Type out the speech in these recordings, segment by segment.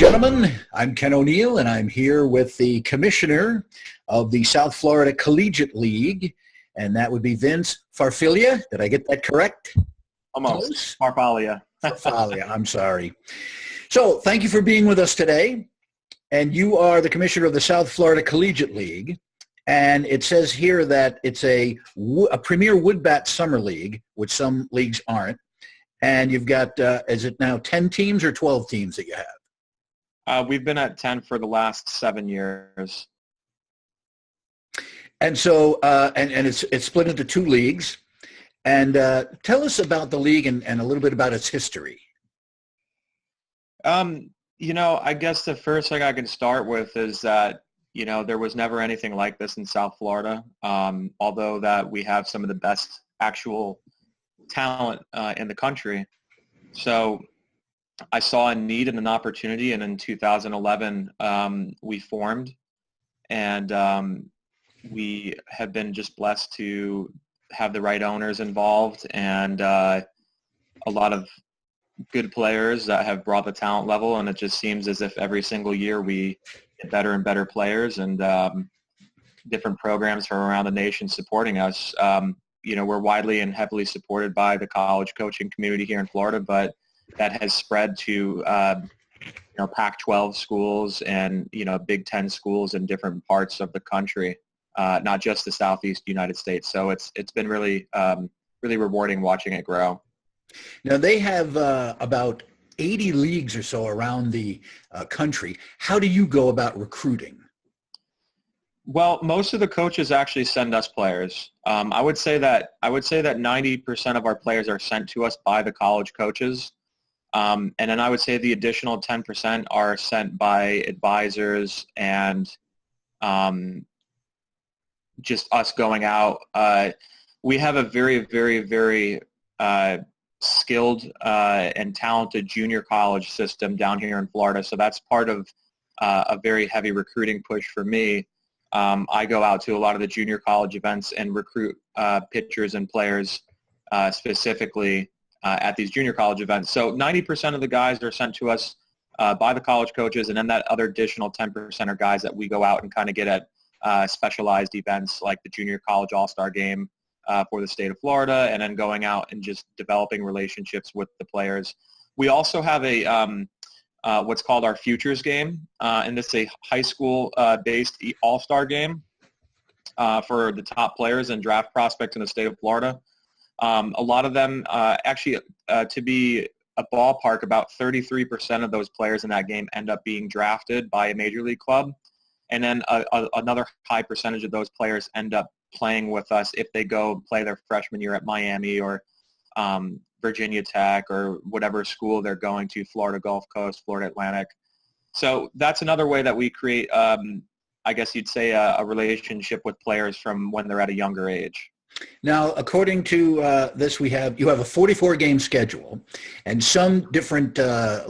gentlemen. I'm Ken O'Neill, and I'm here with the commissioner of the South Florida Collegiate League, and that would be Vince Farfaglia. Did I get that correct? Almost. Farfaglia. Farfaglia, I'm sorry. So thank you for being with us today. And you are the commissioner of the South Florida Collegiate League. And it says here that it's a premier woodbat summer league, which some leagues aren't. And you've got, is it now 10 teams or 12 teams that you have? We've been at 10 for the last 7 years. And so, and it's split into two leagues. And tell us about the league and a little bit about its history. You know, I guess the first thing I can start with is that, you know, there was never anything like this in South Florida, although that we have some of the best actual talent in the country. So I saw a need and an opportunity, and in 2011 we formed, and we have been just blessed to have the right owners involved and a lot of good players that have brought the talent level, and it just seems as if every single year we get better and better players, and different programs from around the nation supporting us. You know, we're widely and heavily supported by the college coaching community here in Florida, but that has spread to you know, Pac-12 schools and, you know, Big Ten schools in different parts of the country, not just the Southeast United States. So it's been really really rewarding watching it grow. Now, they have about 80 leagues or so around the country. How do you go about recruiting? Well, most of the coaches actually send us players. I would say that 90% of our players are sent to us by the college coaches. And then I would say the additional 10% are sent by advisors and just us going out. We have a very, very, very skilled and talented junior college system down here in Florida. So that's part of a very heavy recruiting push for me. I go out to a lot of the junior college events and recruit pitchers and players specifically at these junior college events. So 90% of the guys are sent to us by the college coaches, and then that other additional 10% are guys that we go out and kind of get at specialized events like the Junior College All-Star Game for the state of Florida, and then going out and just developing relationships with the players. We also have a what's called our Futures Game, and this is a high school-based all-star game for the top players and draft prospects in the state of Florida. A lot of them, actually, to be a ballpark, about 33% of those players in that game end up being drafted by a major league club, and then another high percentage of those players end up playing with us if they go play their freshman year at Miami or Virginia Tech or whatever school they're going to, Florida Gulf Coast, Florida Atlantic. So that's another way that we create, I guess you'd say, a relationship with players from when they're at a younger age. Now, according to this, you have a 44-game schedule, and some different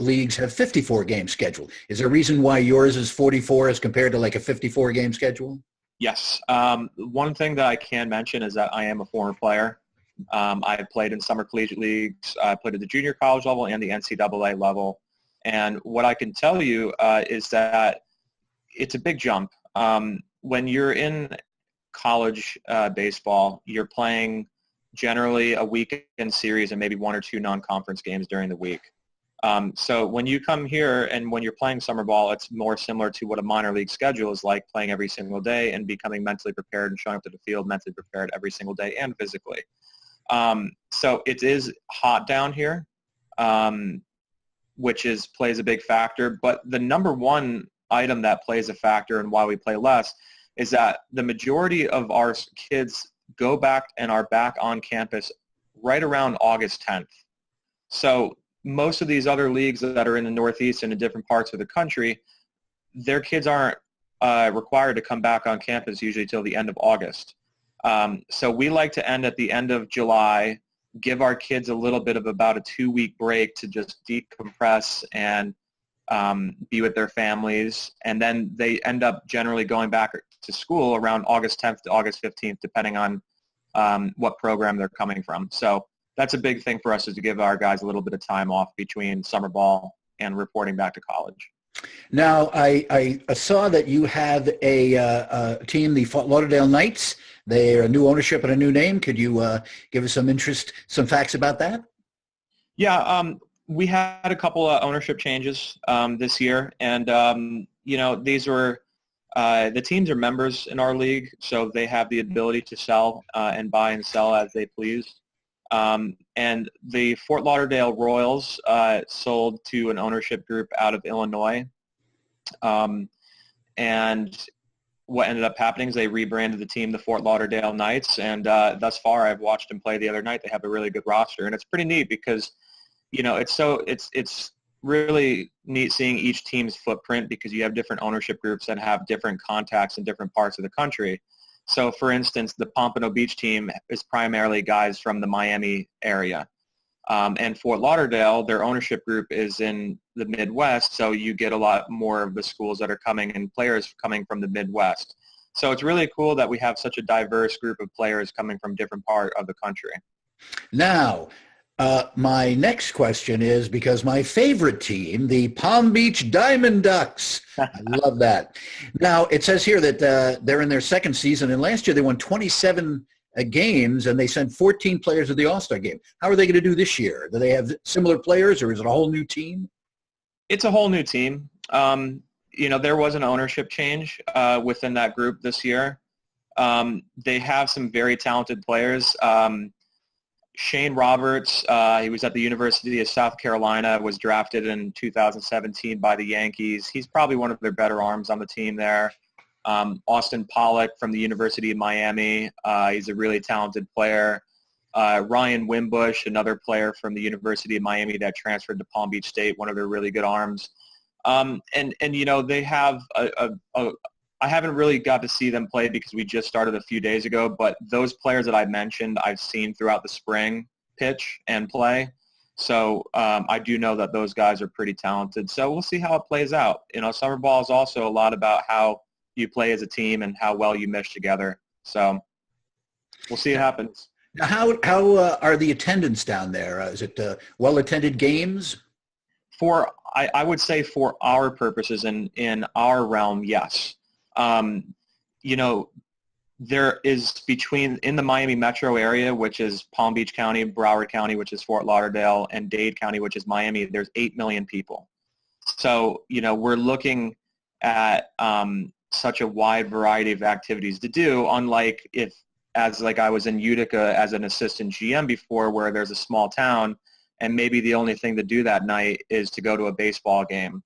leagues have 54-game schedule. Is there a reason why yours is 44 as compared to like a 54-game schedule? Yes. One thing that I can mention is that I am a former player. I played in summer collegiate leagues. I played at the junior college level and the NCAA level. And what I can tell you is that it's a big jump. When you're in college baseball, you're playing generally a weekend series and maybe one or two non-conference games during the week. So when you come here and when you're playing summer ball, it's more similar to what a minor league schedule is like, playing every single day and becoming mentally prepared and showing up to the field mentally prepared every single day and physically. So it is hot down here, which plays a big factor. But the number one item that plays a factor and why we play less is that the majority of our kids go back and are back on campus right around August 10th. So most of these other leagues that are in the Northeast and in different parts of the country, their kids aren't required to come back on campus usually till the end of August. So we like to end at the end of July, give our kids a little bit of about a 2-week break to just decompress and be with their families, and then they end up generally going back to school around August 10th to August 15th, depending on what program they're coming from. So that's a big thing for us, is to give our guys a little bit of time off between summer ball and reporting back to college. Now, I saw that you have a team, the Fort Lauderdale Knights. They're a new ownership and a new name. Could you give us some facts about that? Yeah, we had a couple of ownership changes this year, and these were the teams are members in our league, so they have the ability to sell and buy and sell as they please. And the Fort Lauderdale Royals sold to an ownership group out of Illinois, and what ended up happening is they rebranded the team the Fort Lauderdale Knights, and thus far I've watched them play the other night. They have a really good roster, and it's pretty neat because it's really neat seeing each team's footprint because you have different ownership groups that have different contacts in different parts of the country. So, for instance, the Pompano Beach team is primarily guys from the Miami area. And Fort Lauderdale, their ownership group is in the Midwest, so you get a lot more of the schools that are coming and players coming from the Midwest. So it's really cool that we have such a diverse group of players coming from different parts of the country. Now, my next question is because my favorite team, the Palm Beach Diamond Ducks, I love that. Now, it says here that they're in their second season, and last year they won 27 games, and they sent 14 players to the All-Star game. How are they going to do this year? Do they have similar players, or is it a whole new team? It's a whole new team. There was an ownership change within that group this year. They have some very talented players. Shane Roberts, he was at the University of South Carolina, was drafted in 2017 by the Yankees. He's probably one of their better arms on the team there. Austin Pollock from the University of Miami, he's a really talented player. Ryan Wimbush, another player from the University of Miami that transferred to Palm Beach State, one of their really good arms. They have I haven't really got to see them play because we just started a few days ago, but those players that I mentioned I've seen throughout the spring pitch and play. So I do know that those guys are pretty talented. So we'll see how it plays out. Summer ball is also a lot about how you play as a team and how well you mesh together. So we'll see what happens. Now, how are the attendance down there? Is it well-attended games? I would say for our purposes in our realm, yes. There is in the Miami metro area, which is Palm Beach County, Broward County, which is Fort Lauderdale, and Dade County, which is Miami, there's 8 million people. So, we're looking at such a wide variety of activities to do, unlike I was in Utica as an assistant GM before, where there's a small town and maybe the only thing to do that night is to go to a baseball game.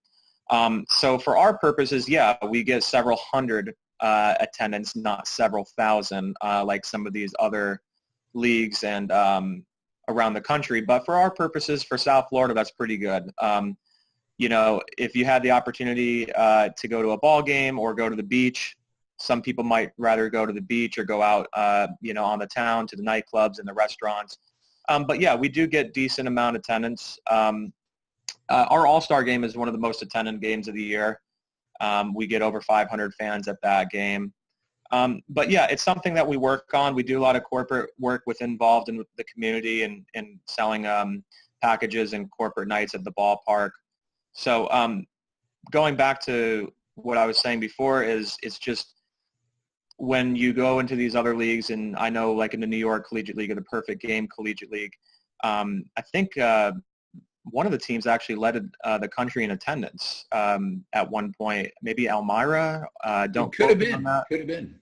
So for our purposes, yeah, we get several hundred attendance, not several thousand, like some of these other leagues and around the country. But for our purposes, for South Florida, that's pretty good. If you had the opportunity to go to a ball game or go to the beach, some people might rather go to the beach or go out, on the town to the nightclubs and the restaurants. But yeah, we do get decent amount of attendance. Our All-Star game is one of the most attended games of the year. We get over 500 fans at that game. But yeah, it's something that we work on. We do a lot of corporate work involved in the community and selling packages and corporate nights at the ballpark. So going back to what I was saying before is it's just when you go into these other leagues, and I know like in the New York Collegiate League or the Perfect Game Collegiate League, I think one of the teams actually led the country in attendance at one point, maybe Elmira. Could have been.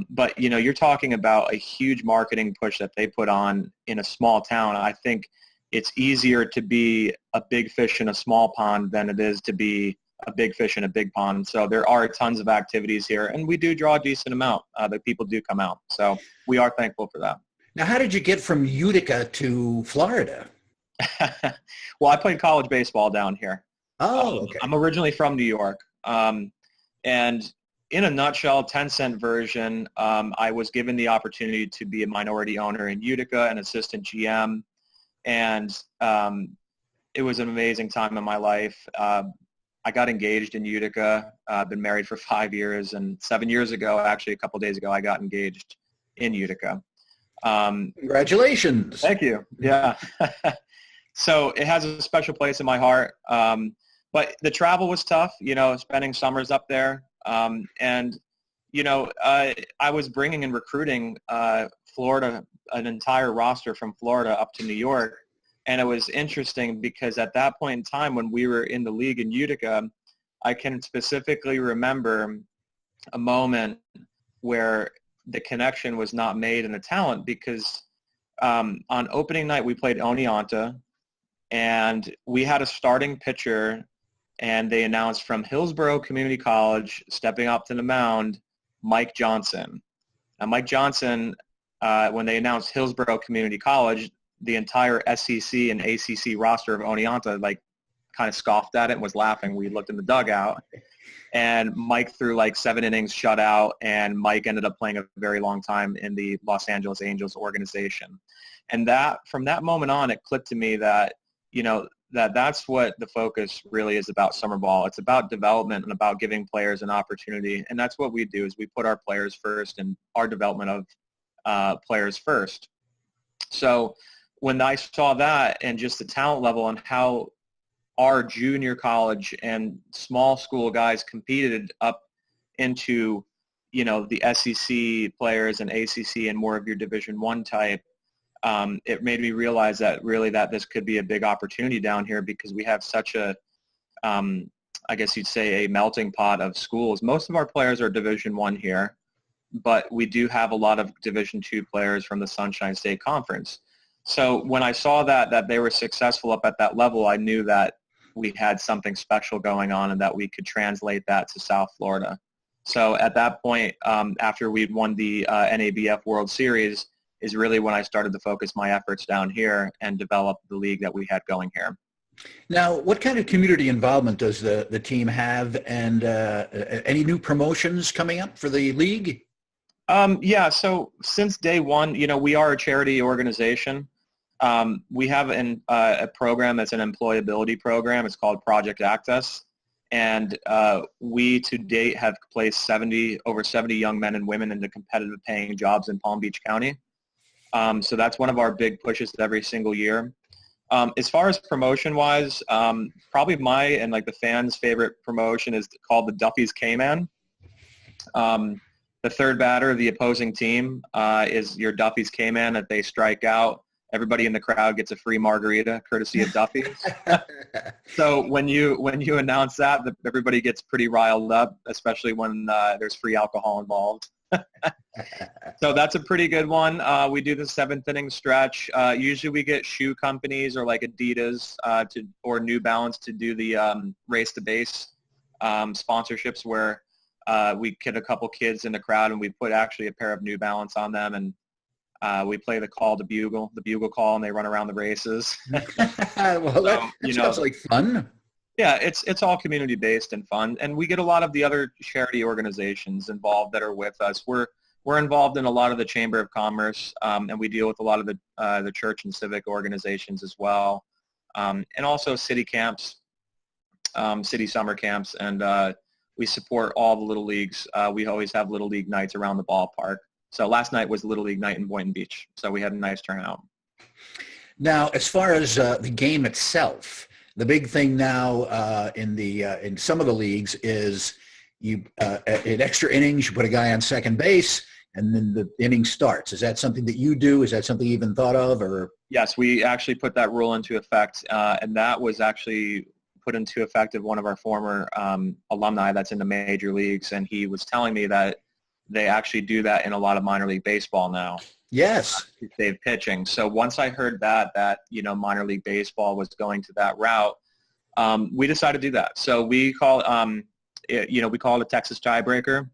But, you're talking about a huge marketing push that they put on in a small town. I think it's easier to be a big fish in a small pond than it is to be a big fish in a big pond. So there are tons of activities here, and we do draw a decent amount that people do come out. So we are thankful for that. Now, how did you get from Utica to Florida? Well, I played college baseball down here. Oh, okay. I'm originally from New York. And in a nutshell, 10-cent version, I was given the opportunity to be a minority owner in Utica, an assistant GM. And it was an amazing time in my life. I got engaged in Utica. I've been married for 5 years, and 7 years ago, actually a couple of days ago, I got engaged in Utica. Congratulations. Thank you. Yeah. So it has a special place in my heart. But the travel was tough, spending summers up there. And I was bringing and recruiting Florida, an entire roster from Florida up to New York. And it was interesting because at that point in time when we were in the league in Utica, I can specifically remember a moment where the connection was not made in the talent because on opening night we played Oneonta, and we had a starting pitcher, and they announced from Hillsborough Community College, stepping up to the mound, Mike Johnson. Now, Mike Johnson, when they announced Hillsborough Community College, the entire SEC and ACC roster of Oneonta kind of scoffed at it and was laughing. We looked in the dugout, and Mike threw 7 innings shutout, and Mike ended up playing a very long time in the Los Angeles Angels organization. And from that moment on, it clicked to me that, that's what the focus really is about summer ball. It's about development and about giving players an opportunity. And that's what we do, is we put our players first and our development of players first. So when I saw that and just the talent level and how our junior college and small school guys competed up into, the SEC players and ACC and more of your Division I type, it made me realize that this could be a big opportunity down here because we have such a, I guess you'd say, a melting pot of schools. Most of our players are Division I here, but we do have a lot of Division II players from the Sunshine State Conference. So when I saw that they were successful up at that level, I knew that we had something special going on and that we could translate that to South Florida. So at that point, after we'd won the NABF World Series, is really when I started to focus my efforts down here and develop the league that we had going here. Now, what kind of community involvement does the team have, and any new promotions coming up for the league? So since day one, we are a charity organization. We have a program that's an employability program. It's called Project Access. And we to date have placed over 70 young men and women into competitive paying jobs in Palm Beach County. So that's one of our big pushes every single year. As far as promotion-wise, probably my and the fans' favorite promotion is called the Duffy's K-Man. The third batter of the opposing team is your Duffy's K-Man. That they strike out, everybody in the crowd gets a free margarita courtesy of Duffy's. So when you announce that, everybody gets pretty riled up, especially when there's free alcohol involved. So that's a pretty good one. We do the 7th inning stretch. Usually we get shoe companies or Adidas or New Balance to do the race to base sponsorships where we get a couple kids in the crowd and we put actually a pair of New Balance on them, and we play the bugle call, and they run around the races. Well, that sounds like fun. Yeah, it's all community based and fun, and we get a lot of the other charity organizations involved that are with us. We're involved in a lot of the Chamber of Commerce, and we deal with a lot of the church and civic organizations as well, and also city camps, city summer camps, and we support all the little leagues. We always have little league nights around the ballpark. So last night was Little League night in Boynton Beach, so we had a nice turnout. Now, as far as the game itself, the big thing now in some of the leagues is in extra innings you put a guy on second base and then the inning starts. Is that something that you do? Is that something you even thought of? Or yes, we actually put that rule into effect, and that was actually put into effect of one of our former alumni that's in the major leagues, and he was telling me that they actually do that in a lot of minor league baseball now. Yes. Save pitching. So once I heard that minor league baseball was going to that route, we decided to do that. So we call we call it a Texas tiebreaker.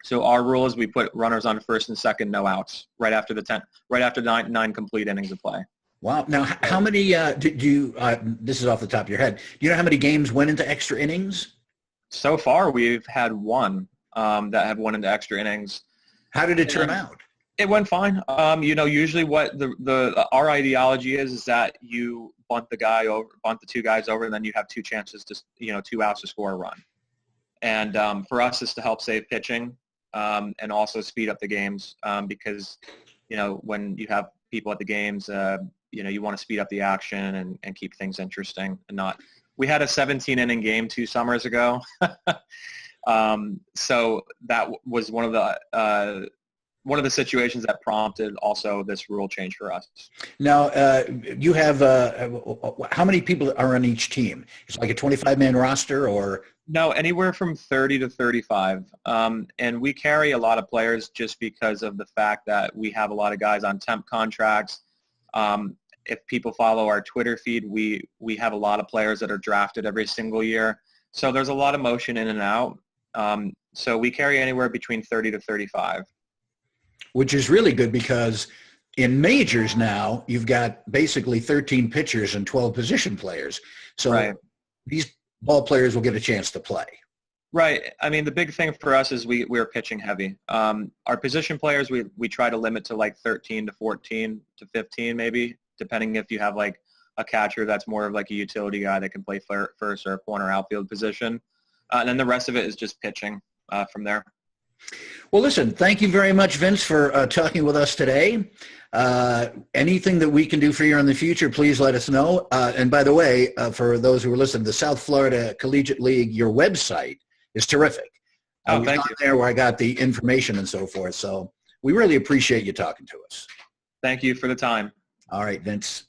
So our rule is we put runners on first and second, no outs, right after nine complete innings of play. Wow. Now, how many do you? This is off the top of your head. Do you know how many games went into extra innings? So far, we've had one that have went into extra innings. How did it turn out? It went fine. Usually what our ideology is that you bunt the two guys over, and then you have two chances to, 2 outs to score a run. And for us, is to help save pitching and also speed up the games because, when you have people at the games, you want to speed up the action and keep things interesting and not we had a 17-inning game 2 summers ago. So that was one of the situations that prompted also this rule change for us. Now, you have how many people are on each team? It's like a 25-man roster, or? No, anywhere from 30 to 35. And we carry a lot of players just because of the fact that we have a lot of guys on temp contracts. If people follow our Twitter feed, we have a lot of players that are drafted every single year. So there's a lot of motion in and out. So we carry anywhere between 30 to 35. Which is really good, because in majors now, you've got basically 13 pitchers and 12 position players. So right. These ball players will get a chance to play. Right. I mean, the big thing for us is we're pitching heavy. Our position players, we try to limit to like 13 to 14 to 15 maybe, depending if you have like a catcher that's more of like a utility guy that can play first or a corner outfield position. And then the rest of it is just pitching from there. Well, listen, thank you very much, Vince, for talking with us today. Anything that we can do for you in the future, please let us know. And by the way, for those who are listening, the South Florida Collegiate League, your website is terrific. I was on there where I got the information and so forth. So we really appreciate you talking to us. Thank you for the time. All right, Vince.